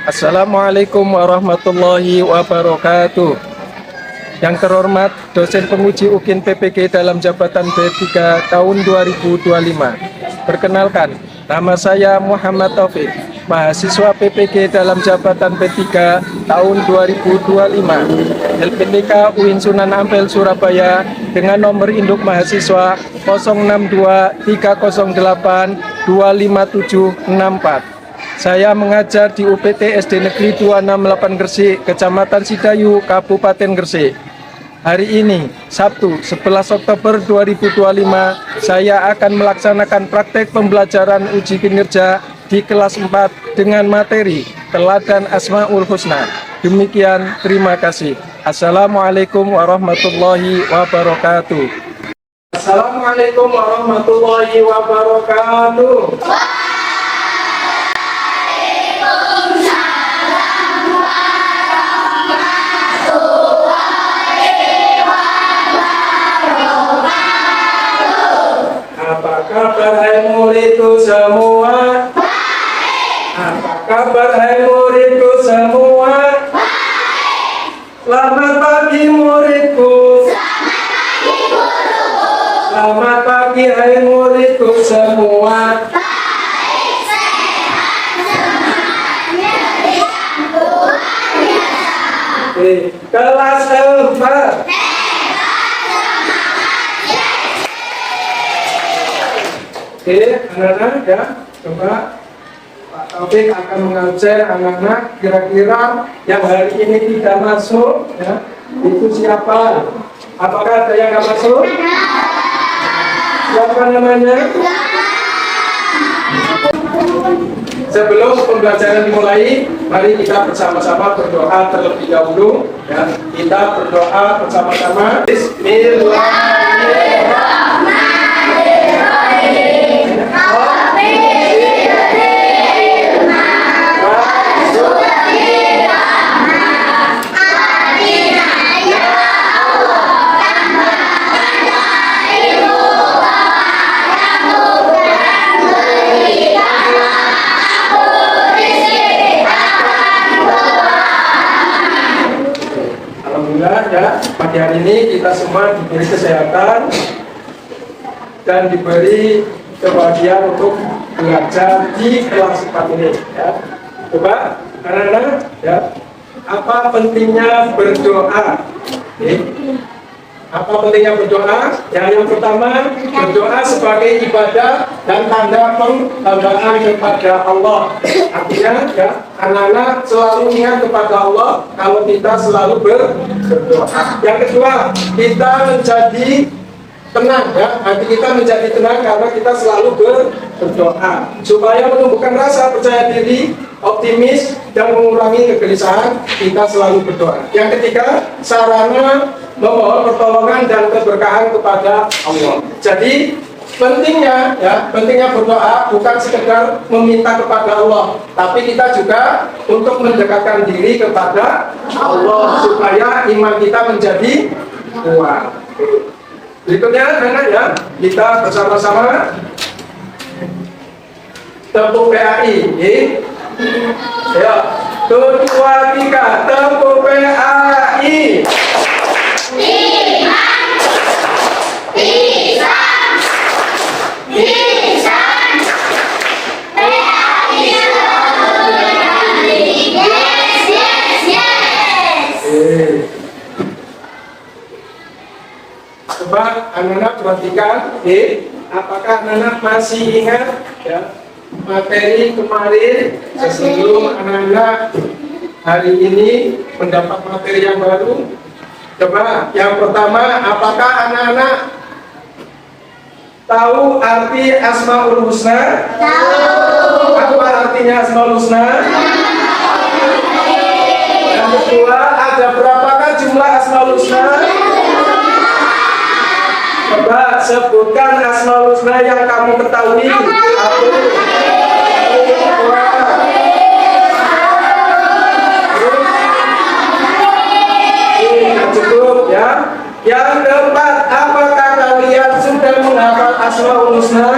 Assalamualaikum warahmatullahi wabarakatuh. Yang terhormat dosen penguji UKIN PPG dalam jabatan B3 tahun 2025. Perkenalkan, nama saya Muhammad Taufik, mahasiswa PPG dalam jabatan B3 tahun 2025, LPTK UIN Sunan Ampel Surabaya dengan nomor induk mahasiswa 06230825764. Saya mengajar di UPT SD Negeri 268 Gresik, Kecamatan Sidayu, Kabupaten Gresik. Hari ini, Sabtu 11 Oktober 2025, saya akan melaksanakan praktek pembelajaran uji kinerja di kelas 4 dengan materi Teladan Asmaul Husna. Demikian, terima kasih. Assalamualaikum warahmatullahi wabarakatuh. Assalamualaikum warahmatullahi wabarakatuh. Apa kabar hai muridku semua? Apa kabar hai muridku semua? Selamat pagi muridku. Selamat pagi hai muridku semua. Kelas 4. Oke, anak-anak ya, coba Pak Taufik akan mengajar anak-anak kira-kira yang hari ini tidak masuk ya, itu siapa? Apakah ada yang nggak masuk? Siapa namanya? Sebelum pembelajaran dimulai, mari kita bersama-sama berdoa terlebih dahulu ya. Kita berdoa bersama-sama. Bismillahirrahmanirrahim. Alhamdulillah ya, pagi hari ini kita semua diberi kesehatan dan diberi kebahagiaan untuk belajar di kelas 4 ini ya. Coba anak-anak ya, apa pentingnya berdoa? Oke. Apa pentingnya berdoa? Yang pertama, berdoa sebagai ibadah dan tanda penghambaan kepada Allah. Artinya ya, anak-anak selalu ingat kepada Allah kalau kita selalu berdoa. Yang kedua, kita menjadi tenang ya, hati kita menjadi tenang karena kita selalu berdoa supaya menumbuhkan rasa percaya diri, optimis dan mengurangi kegelisahan. Kita selalu berdoa. Yang ketiga, sarana memohon pertolongan dan keberkahan kepada Allah. Jadi pentingnya ya, pentingnya berdoa bukan sekedar meminta kepada Allah, tapi kita juga untuk mendekatkan diri kepada Allah supaya iman kita menjadi kuat. Berikutnya anak ya, kita bersama-sama tepuk PAI. Ya, 1, 2, 3, tepuk PAI. Coba anak-anak perhatikan, apakah anak-anak masih ingat ya, materi kemarin sebelum anak-anak hari ini mendapat materi yang baru? Coba yang pertama, apakah anak-anak tahu arti Asmaul Husna? Tahu. Apa artinya Asmaul Husna? Yang kedua, ada berapakah jumlah Asmaul Husna? Coba sebutkan Asmaul Husna yang kamu ketahui. Cukup ya. Yang keempat, apakah kalian sudah menghafal Asmaul Husna?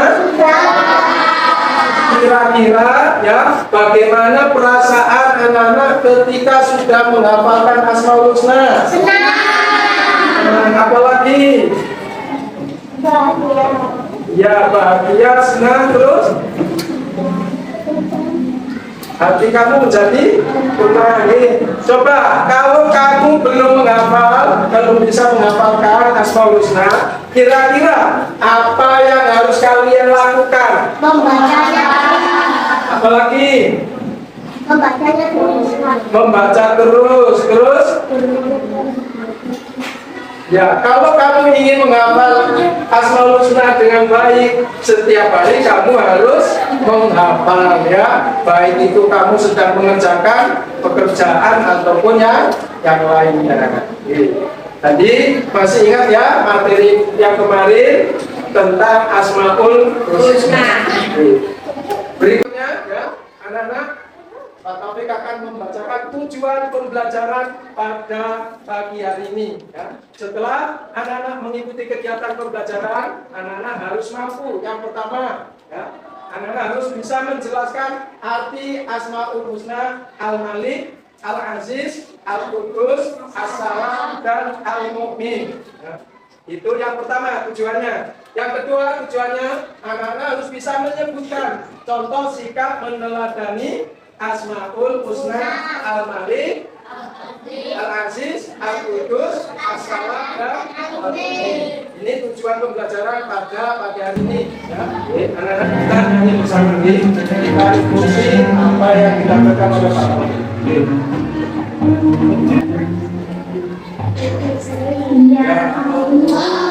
kira-kira ya bagaimana perasaan anak-anak ketika sudah menghafalkan Asmaul Husna? Senang. Apalagi? Bahagia. Ya, bahagia, senang, terus hati kamu menjadi tenang. Coba kalau kamu belum menghafal, belum bisa menghafalkan Asmaul Husna, kira-kira apa yang harus kalian lakukan? Membacanya. Apalagi? Membacanya terus. Membaca terus. Ya, kalau kamu ingin menghafal Asmaul Husna dengan baik, setiap hari kamu harus menghafal ya. Baik itu kamu sedang mengerjakan pekerjaan ataupun yang lainnya. Tadi masih ingat ya materi yang kemarin tentang Asmaul Husna. Berikutnya ya, anak-anak, Pak Taufik akan membacakan tujuan pembelajaran pada pagi hari ini. Ya. Setelah anak-anak mengikuti kegiatan pembelajaran, anak-anak harus mampu. Yang pertama, ya, anak-anak harus bisa menjelaskan arti Asmaul Husna, Al-Malik, Al-Aziz, Al-Qudus, As-Salam, dan Al-Mu'min. Ya. Itu yang pertama tujuannya. Yang kedua tujuannya, anak-anak harus bisa menyebutkan contoh sikap meneladani Asmaul Husna, Al-Malik, Al-Aziz, Al-Qudus, As-Salam, dan Al-Mu'min. Ini tujuan pembelajaran pada pagi hari ini. Ya. Anak-anak kita hanya bersama diri, kita ikuti apa yang dilakukan oleh Pak Taufik. Ya Allah.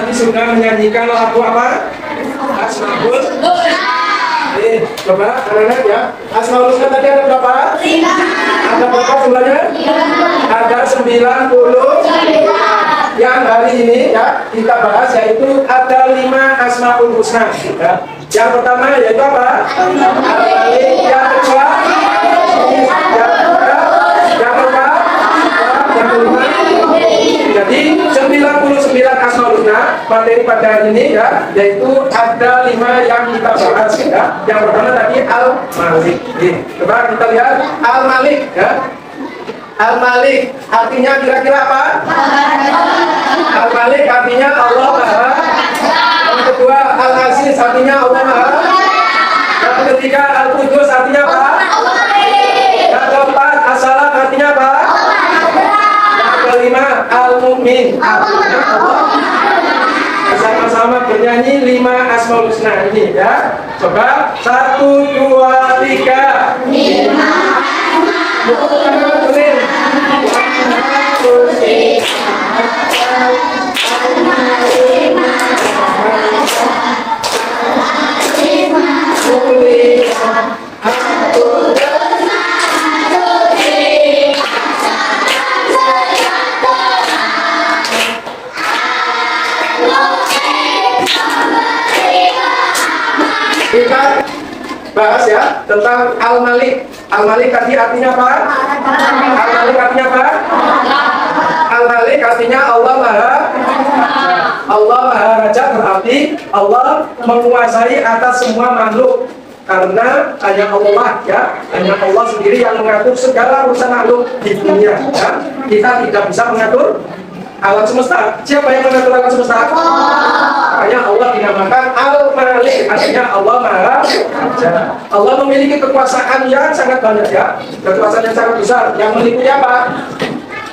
Sudah menyanyikan lagu apa? Asmaul Husna. Coba anak-anak ya. Asmaul Husna tadi ada berapa? 5. Ada berapa jumlahnya? Ada 90. Yang hari ini ya kita bahas yaitu ada 5 Asmaul Husna. Ya. Yang pertama yaitu apa? Al-Malik. Yang kedua? Yang keempat? Yang kelima? Jadi 99 Asmaul Husna materi pada hari ini ya, yaitu ada 5 yang kita bahas ya. Yang pertama tadi Al-Malik. Coba kita lihat Al-Malik ya. Al-Malik artinya kira-kira apa? Al-Malik artinya Allah Maha. Yang kedua Al-Aziz artinya Allah Maha. Yang ketiga Al-Qudus artinya apa? Yang keempat As-Salam artinya apa? Kelima Al-Mu'min artinya Allah. Bersama-sama bernyanyi 5 Asmaul Husna ini ya. Coba 1, 2, 3. 5 Tulis. Kita bahas ya tentang Al-Malik. Al-Malik tadi artinya apa? Al-Malik artinya apa? Al-Malik artinya Allah Maha Raja, berarti Allah menguasai atas semua makhluk. Karena hanya Allah ya, hanya Allah sendiri yang mengatur segala urusan makhluk di dunia ya. Kita tidak bisa mengatur alam semesta. Siapa yang mengatur alam semesta? Makanya Allah dinamakan Al-Malik, artinya Allah Maha Raja. Allah memiliki kekuasaan yang sangat banyak ya, kekuasaan yang sangat besar. Yang meliputi apa?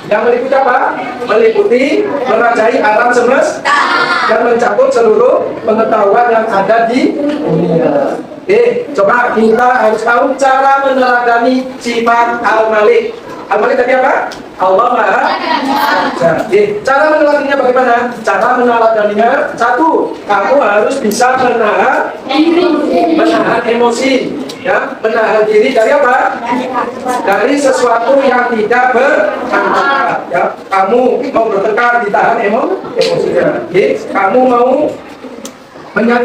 Yang meliputi apa? Meliputi merajai alam semesta dan mencakup seluruh pengetahuan yang ada di dunia. Coba kita harus tahu cara meneladani sifat Al-Malik. Al-Malik tadi apa? Allah Maha Raja. Cara meneladaninya bagaimana? Cara meneladaninya, satu, kamu harus bisa menahan emosi, ya, menahan diri dari apa? Dari sesuatu yang tidak bermanfaat. Ya, kamu mau bertengkar, ditahan emosinya. Kamu mau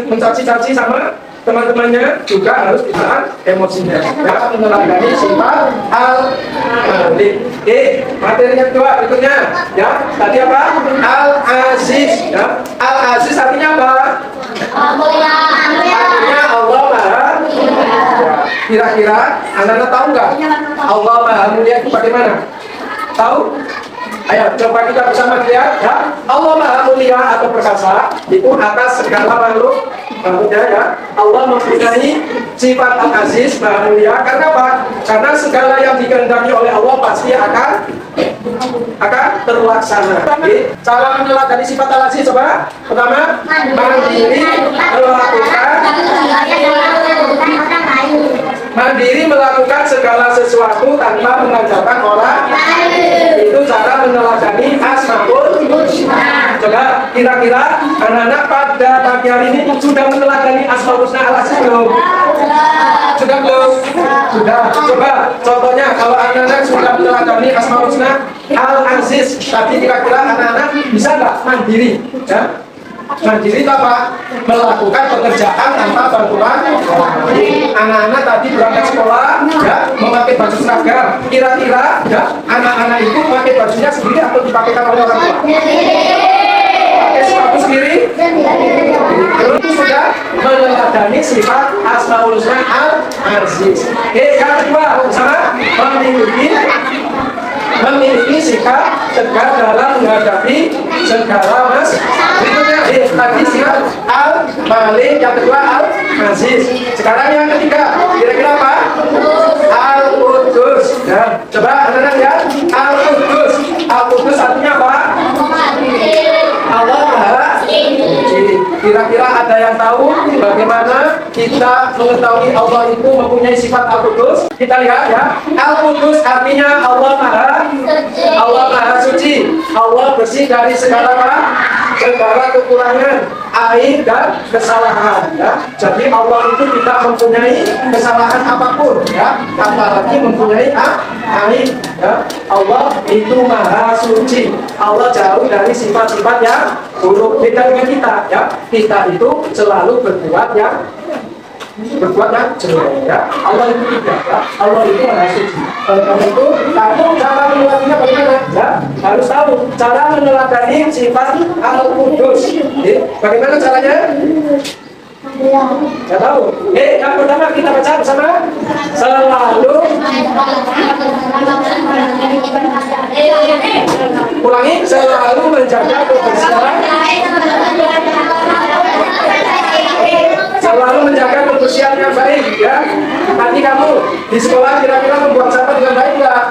mencaci-caci sama teman-temannya, juga harus ditahan emosinya. Ya, meneladani sifat Al-Malik. Materinya kedua berikutnya. Ya, tadi apa? Al-Aziz. Ya, Al-Aziz artinya apa? Artinya Allah Maha. Kira-kira anak-anak tahu nggak? Allah Maha Mulia itu bagaimana? Tahu? Ayo coba kita bersama lihat ya. Allah Maha Mulia atau perkasa itu atas segala makhluknya ya. Allah mempunyai sifat Al-Aziz, Maha Mulia. Karena apa? Karena segala yang dikehendaki oleh Allah pasti akan terlaksana. Cara meneladani sifat Al-Aziz coba. Pertama, mandiri melakukan segala sesuatu tanpa mengajarkan orang. Itu cara meneladani Asmaul Husna. Coba kira-kira anak-anak pada pagi hari ini sudah meneladani Asmaul Husna Al-Aziz belum? Sudah belum? Sudah. Coba contohnya kalau anak-anak sudah meneladani Asmaul Husna Al-Aziz, tapi kira-kira anak-anak bisa nggak mandiri? Ya? Mandiri itu apa? Melakukan pekerjaan tanpa bantuan. Anak-anak tadi berangkat sekolah, ya, memakai baju seragam. Kira-kira, ya, anak-anak itu pakai bajunya sendiri atau dipakaikan oleh orang tua? Pakai sepatu sendiri. Itu sudah meneladani sifat Asmaul Husna Al-Aziz. Yang kedua, sama memiliki sikap tegar dalam menghadapi segala berikutnya. Tadi sifat Al-Malik, yang kedua Al-Aziz. Sekarang yang ketiga, kira-kira apa? Al-Qudus. Ya, coba anak-anak lihat Al-Qudus. Al-Qudus artinya apa? Allah Maha Suci. Kira-kira ada yang tahu bagaimana kita mengetahui Allah itu mempunyai sifat Al-Qudus? Kita lihat ya. Al-Qudus artinya Allah Maha Suci. Allah bersih dari segala kekurangan, aib dan kesalahan. Ya. Jadi Allah itu tidak mempunyai kesalahan apapun, ya, apalagi mempunyai aib. Ya. Allah itu Maha Suci. Allah jauh dari sifat-sifat yang buruk. Beda dengan kita, ya. Kita itu selalu berbuat yang jelek, ya. Allah itu tidak, ya. Allah itu Maha Suci. Karena itu kamu cara meneladaninya bagaimana? Ya, harus tahu cara meneladani sifat Al-Qudus. Bagaimana caranya? Tidak tahu. Yang pertama kita baca bersama. Selalu ulangi, selalu menjaga kebersihan. Selalu menjaga kebersihan yang baik, ya. Nanti kamu di sekolah kira-kira membuang sampah dengan baik nggak?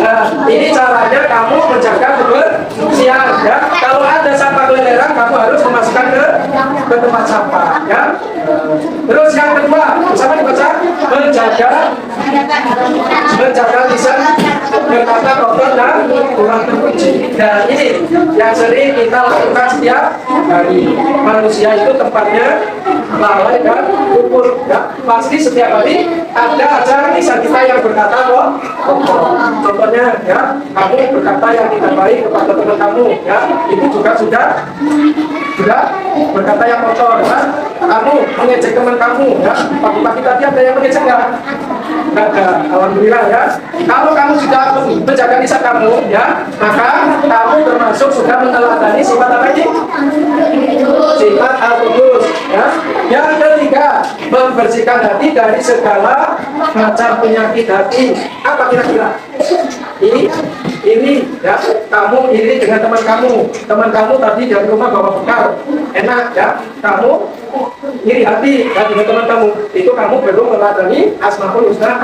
Nah, ini caranya kamu menjaga kebersihan, ya. Kalau ada sampah keleleran, kamu harus memasukkan ke tempat sampah, ya. Terus yang kedua, bersama dibaca, menjaga lisan berkata kotor dan kurang terpuji. Dan ini yang sering kita lakukan setiap hari. Manusia itu tempatnya lalai dan kupur. Ya, pasti setiap hari ada aja lisan kita yang berkata kok. Contohnya, ya, kamu berkata yang tidak baik kepada teman kamu, ya, itu juga sudah berkata yang kotor, ya. Kamu mengejek teman kamu, ya. Pagi-pagi tadi ada yang mengejek nggak? Nggak ada, alhamdulillah, ya. Kalau kamu sudah menjaga lisan kamu, ya, maka kamu termasuk sudah meneladani sifat apa ini? Sifat al-qudus, ya. Yang ketiga, membersihkan hati dari segala macam penyakit hati. Apa kira-kira? Ini, ya, kamu iri dengan teman kamu tadi dari rumah bawa bekal, enak, ya, kamu iri hati ya, dengan teman kamu, itu kamu belum meneladani Asmaul Husna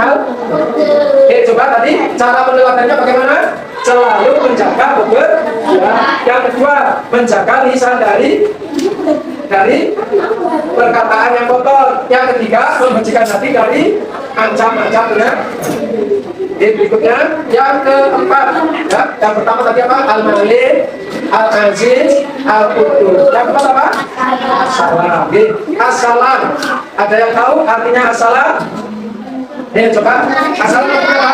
coba tadi cara peneladannya bagaimana? Selalu menjaga betul, ya. Yang kedua, menjaga lisan dari perkataan yang kotor. Yang ketiga, membersihkan hati dari ancam-ancamnya. Berikutnya yang keempat, ya, yang pertama tadi apa? Al-Malik, Al-Aziz, Al-Qudus. Yang keempat apa? Assalam. Assalam. Ada yang tahu artinya assalam? Coba. Assalam apa?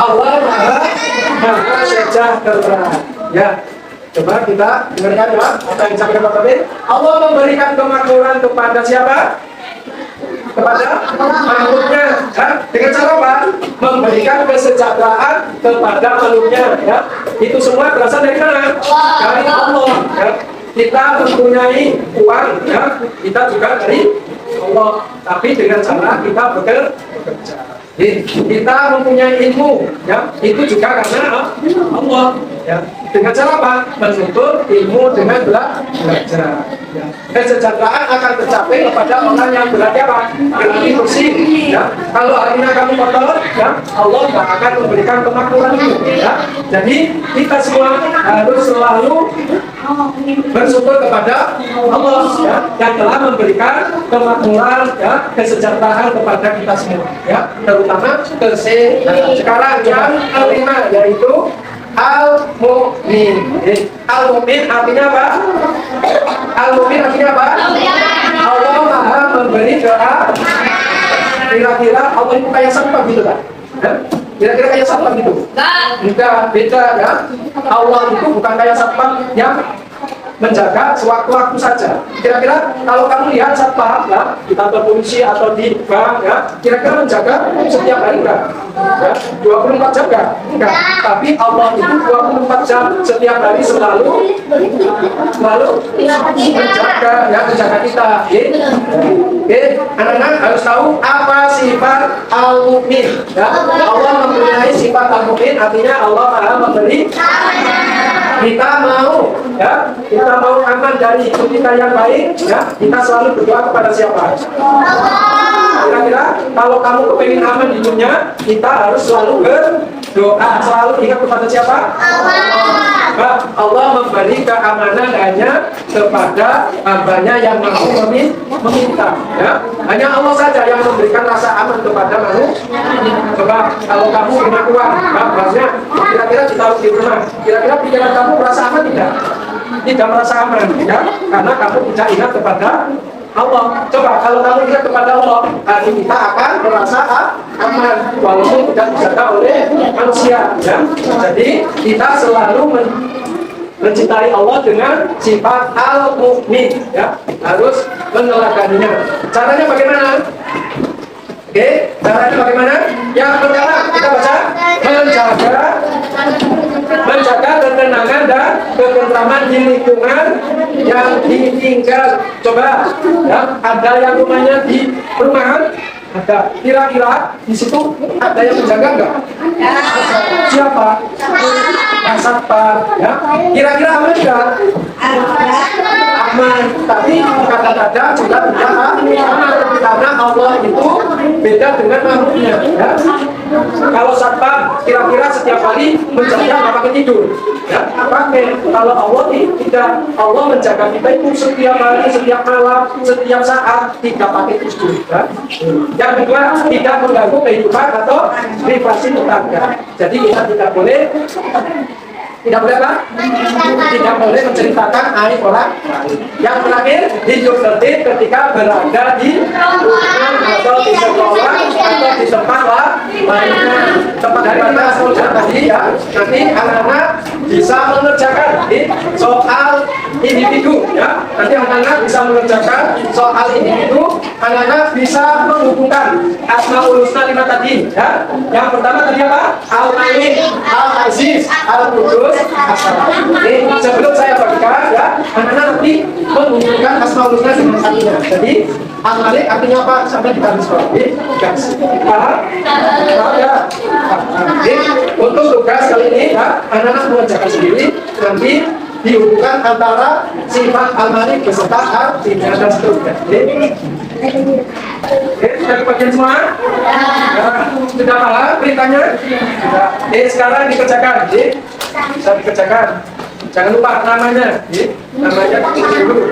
Allah Maha Sejahtera. Ya. Coba kita dengarkan, ya, apa yang disampaikan Pak Tabib. Allah memberikan kemakmuran kepada siapa? Kepada makhluknya, ya. Dengan cara apa? Memberikan kesejahteraan kepada makhluknya, ya. Itu semua berasal dari mana? Dari Allah, ya. Kita mempunyai uang, ya, kita juga dari Allah, tapi dengan cara kita bekerja. Kita mempunyai ilmu, ya, itu juga karena Allah, ya. Dengan cara apa? Menuntut ilmu dengan belajar. Ya. Kesejahteraan akan tercapai kepada orang yang berarti apa? Berarti bersih. Ya. Kalau hatinya kamu kotor, ya, Allah tidak akan memberikan kemakmuran itu. Ya. Jadi kita semua harus selalu bersyukur kepada Allah, ya, yang telah memberikan kemakmuran, ya, kesejahteraan kepada kita semua, ya, terutama kesehatan. Sekarang yang kelima yaitu Al-Mu'min. Al-Mu'min artinya apa? Al-Mu'min artinya apa? Allah Maha memberi doa. Kira-kira Allah itu kayak siapa gitu kan? Kira-kira kayak siapa gitu? Enggak, beda, ya. Allah itu bukan kayak siapa yang menjaga sewaktu-waktu saja. Kira-kira kalau kamu lihat satpam, ya, di kantor polisi atau di bank, ya, kira-kira menjaga setiap hari enggak? Ya, 24 jam enggak? Tapi Allah itu 24 jam setiap hari selalu menjaga, ya, menjaga kita. Oke, anak-anak harus tahu apa sifat al-mu'min, ya. Allah mempunyai sifat al-mu'min, artinya Allah Maha memberi. Kita mau, ya, kita mau aman dari hidup kita yang baik, ya, kita selalu berdoa kepada siapa? Kira-kira kalau kamu kepingin aman hidupnya, kita harus selalu berdoa, selalu ingat kepada siapa? Allah memberi keamanan hanya kepada hambanya yang mampu meminta, ya. Hanya Allah saja yang memberikan rasa aman kepada manusia. Coba kalau kamu punya uang, banyak, kira-kira ditaruh di rumah, kira-kira pikiran kamu merasa aman tidak? Tidak merasa aman, ya, karena kamu tidak ingat kepada Allah. Coba kalau kamu ingat kepada Allah, hati kita akan merasa aman walaupun tidak dijaga oleh manusia, ya. Jadi kita selalu mencintai Allah dengan sifat al-mu'min, ya, harus meneladaninya. Caranya bagaimana? Oke, caranya bagaimana? Yang pertama kita baca menjaga ketenangan dan ketentraman di lingkungan yang ditinggal. Coba, ya, ada yang rumahnya di perumahan, ada, kira-kira di situ ada yang menjaga enggak? Siapa? Satpam, ya. Kira-kira aman enggak? Aman, tapi kadang-kadang juga tidak aman karena Allah itu beda dengan makhluknya, ya. Kalau satpam kira-kira setiap hari menjaga nggak pakai tidur, ya pakai. Kalau Allah tidak, Allah menjaga kita itu setiap hari, setiap malam, setiap saat tidak pakai tidur. Ya. Yang kedua, tidak mengganggu kehidupan atau privasi tetangga. Jadi kita tidak boleh apa? Tidak boleh menceritakan aib orang lain. Yang terakhir, hidup tertib ketika berada di rumah atau di sekolah atau di tempat lainnya. Tempat dari kita sekolah tadi ya. Nanti anak-anak bisa mengerjakan soal individu ya. Nanti anak-anak bisa mengerjakan soal individu. Anak-anak bisa menghubungkan Asmaul Husna 5 tadi ya. Yang pertama tadi apa? Al-Malik, Al-Aziz, Al-Qudus. Jadi sebelum saya bagikan ya, anak-anak nanti menghubungkan Asmaul Husna dengan artinya. Jadi Al-Malik artinya apa? Sampai di garis bawah. Paham? Paham ya? Jadi untuk tugas kali ini ya, anak-anak mengerjakan sendiri. Nanti dihubungkan antara sifat Al-Malik beserta artinya dan seterusnya. Sudah kebagian semua? Sudah paham beritanya? Sekarang dikerjakan. Bisa dikerjakan. Jangan lupa namanya. Namanya dulu.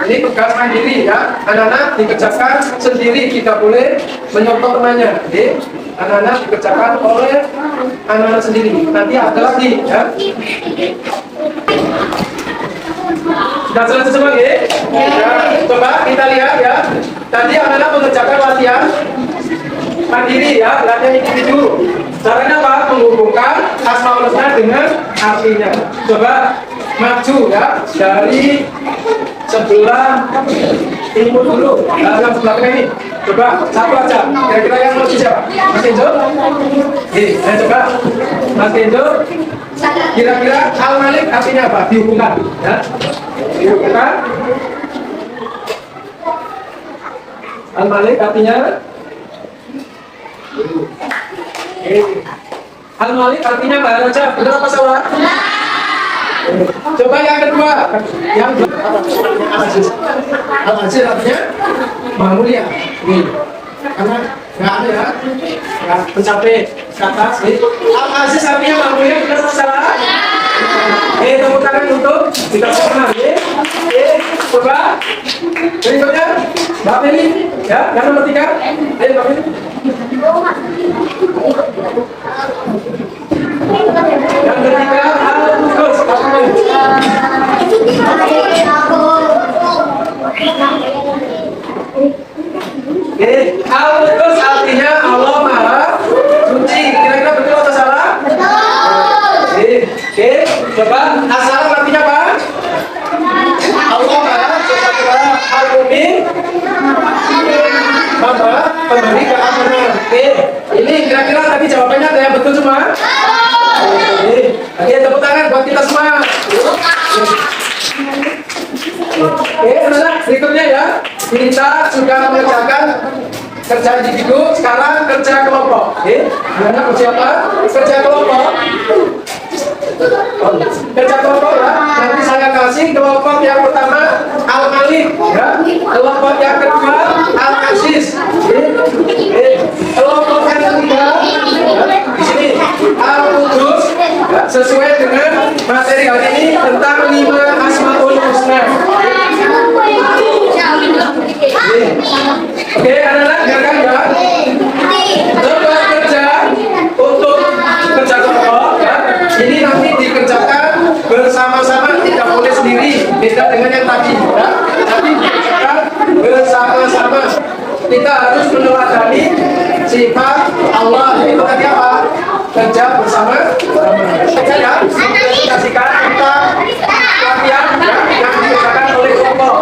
Ini tugas mandiri ya. Anak-anak dikerjakan sendiri, tidak boleh menyontoh temannya. Anak-anak dikerjakan oleh anak-anak sendiri. Nanti ada lagi ya. Sudah selesai semua ya? Coba kita lihat ya. Tadi anak-anak mengerjakan latihan mandiri ya, latihan individu. Caranya apa? Menghubungkan Asmaul Husna dengan artinya. Coba maju ya dari sebelah timur dulu. Yang sebelah tengah ini. Coba satu aja. Kira-kira yang mau siapa? Mas Kenzo? Coba Mas Kenzo. Kira-kira Al-Malik artinya apa? Dihubungkan ya. Dihubungkan. Al-Malik artinya Al-Malik artinya apa? Raja, benar apa salah? Coba yang kedua. Yang Al-Aziz artinya Maha Mulia. Karena nggak ada ya, mencapai ke atas. Al-Aziz artinya Maha Mulia, benar apa salah? Tepuk tangan untuk kita semua. Coba berikutnya Mbak Meli ya, yang nomor 3. Ayo Mbak Meli. Yang ketiga Al-Qudus. Al-Qudus artinya Allah Maha Suci. Kira-kira betul atau salah? Betul. Coba As-Salam artinya apa? Allah Maha Al-Mu'min, Maha Pemberi keamanan. Ini kira-kira tadi jawabannya ada yang betul semua? Oke, tepuk tangan buat kita semua. Anak-anak, berikutnya ya. Kita sudah mengerjakan kerja individu, sekarang kerja kelompok. Anak-anak kerja apa? Kerja kelompok. Kerja kelompok ya. Nanti saya kasih kelompok yang pertama Al-Malik ya. Kelompok yang kedua Al-Aziz. Kelompok yang ketiga di sini Al-Qudus ya, sesuai dengan materi hari ini tentang 5 Asmaul Husna. Oke, anak-anak dengarkan ya. Tempat kerja untuk kerja kelompok ya. Ini nanti dikerjakan bersama-sama, tidak boleh sendiri. Beda dengan yang tadi ya. Tapi dikerjakan bersama-sama. Kita harus meneladani sifat Allah. Itu tadi apa? Kerja bersama. Kerja ya. Kasihkan kita latihan ya, yang dikerjakan oleh kelompok.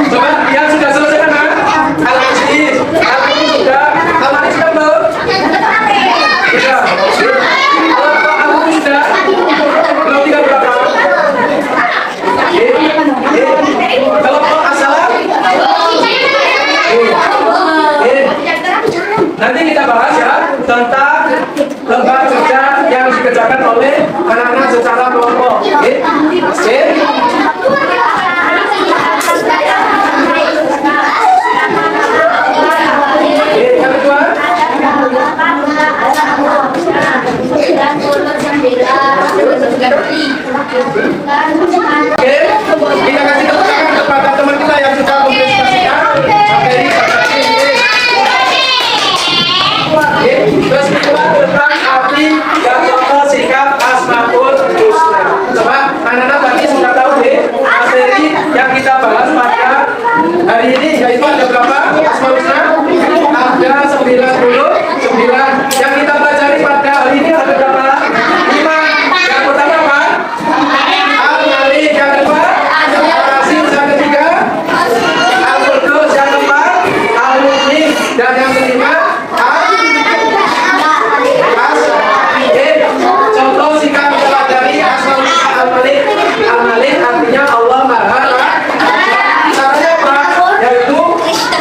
Coba yang sudah selesai kan? Al-Aziz, Al-Qudus sudah, Al-Malik sudah belum? Sudah. Kelompok Al-Qudus sudah? Belum, tinggal berapa? Kelompok As-Salam? Nanti kita bahas ya tentang lembar kerja yang dikerjakan oleh anak-anak secara kelompok. Yang kedua Asmaul Husna? Ada 99. Yang kita pelajari pada hari ini ada berapa? 5. Yang pertama apa? Al-Malik. Yang kedua Al-Aziz. Yang ketiga Al-Qudus. Yang keempat Al-Mu'min. Dan yang kelima contoh jika kita pelajari Asmaul Husna Al-Malik. Al-Malik artinya Allah Maha. Caranya apa? Yaitu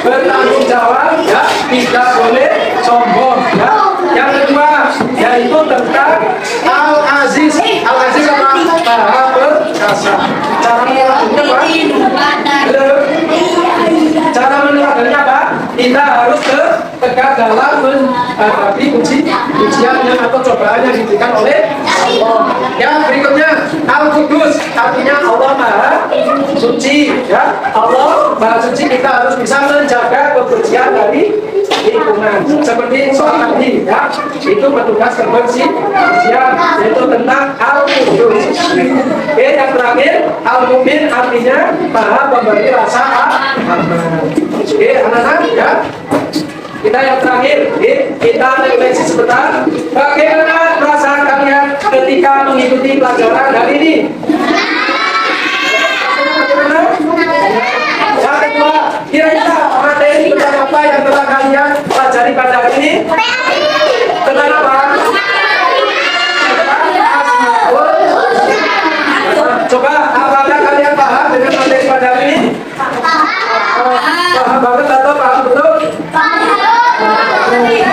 bertanggung jawab, ya, tidak boleh sombong, ya. Yang kedua yaitu tentang Al-Aziz. Al-Aziz apa? Maha perkasa. Cara menerapkannya apa? Cara menerapkannya apa? Kita harus tegak dalam menghadapi ujian atau cobaan yang diberikan oleh Allah. Yang berikutnya Al-Qudus artinya Allah Maha Suci, ya. Allah Maha Suci, kita harus bisa menjaga kebersihan dari lingkungan seperti soal tadi, ya, itu petugas kebersihan, yaitu tentang Al-Qudus. Oke, yang terakhir Al-Mu'min artinya Maha memberi rasa aman. Oke, anak-anak, ya. Kita yang terakhir, kita refleksi sebentar. Bagaimana perasaan kalian ketika mengikuti pelajaran hari ini? Bagaimana? Yang kedua, kira-kira materi tentang apa yang telah kalian pelajari pada hari ini? Tentang apa? Coba, apakah kalian paham dengan materi pada hari ini? Paham banget atau paham betul?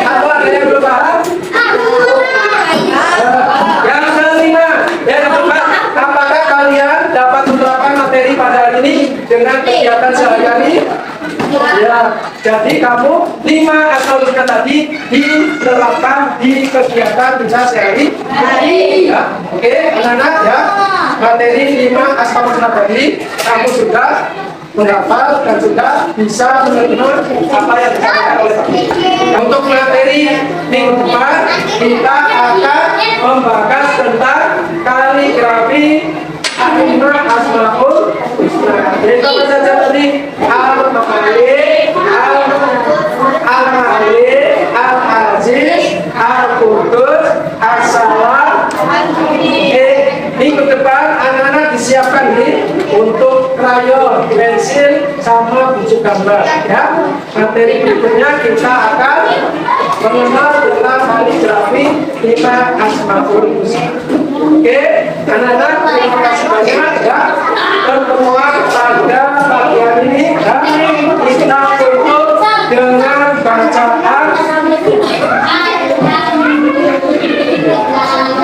Atau ada yang belum paham? Yang kelima, yang keempat, apakah kalian dapat menerapkan materi pada hari ini dengan kegiatan sehari-hari? Ya, jadi kamu 5 Asmaul Husna tadi diterapkan di kegiatan bisa sehari-hari. Ya, oke, anak-anak, ya, materi 5 Asmaul Husna tadi kamu sudah menghafal dan sudah bisa menerima apa yang disampaikan oleh kami. Untuk materi minggu depan kita akan membahas tentang kaligrafi 5 Asmaul Husna. Jadi apa saja tadi? Al-Malik, Al-Malik, Al-Aziz, Al-Qudus, As-Salam. Minggu depan anak-anak disiapkan ini untuk krayon, pensil, sama buku gambar, ya. Materi berikutnya kita akan mengenal tentang kaligrafi 5 Asmaul Husna. Oke, anak-anak, terima kasih banyak, ya. Pertemuan pada pagi hari ini, ya, kita tutup dengan bacaan.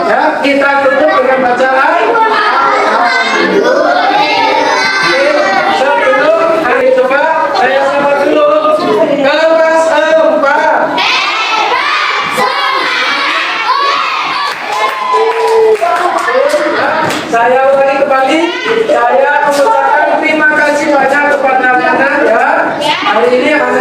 Ya, kita tutup dengan bacaan. Sebelum hari coba saya sapa dulu. Kelas 4. Saya ulangi kembali. Saya mengucapkan terima kasih banyak kepada anak-anak, ya. Hari ini anak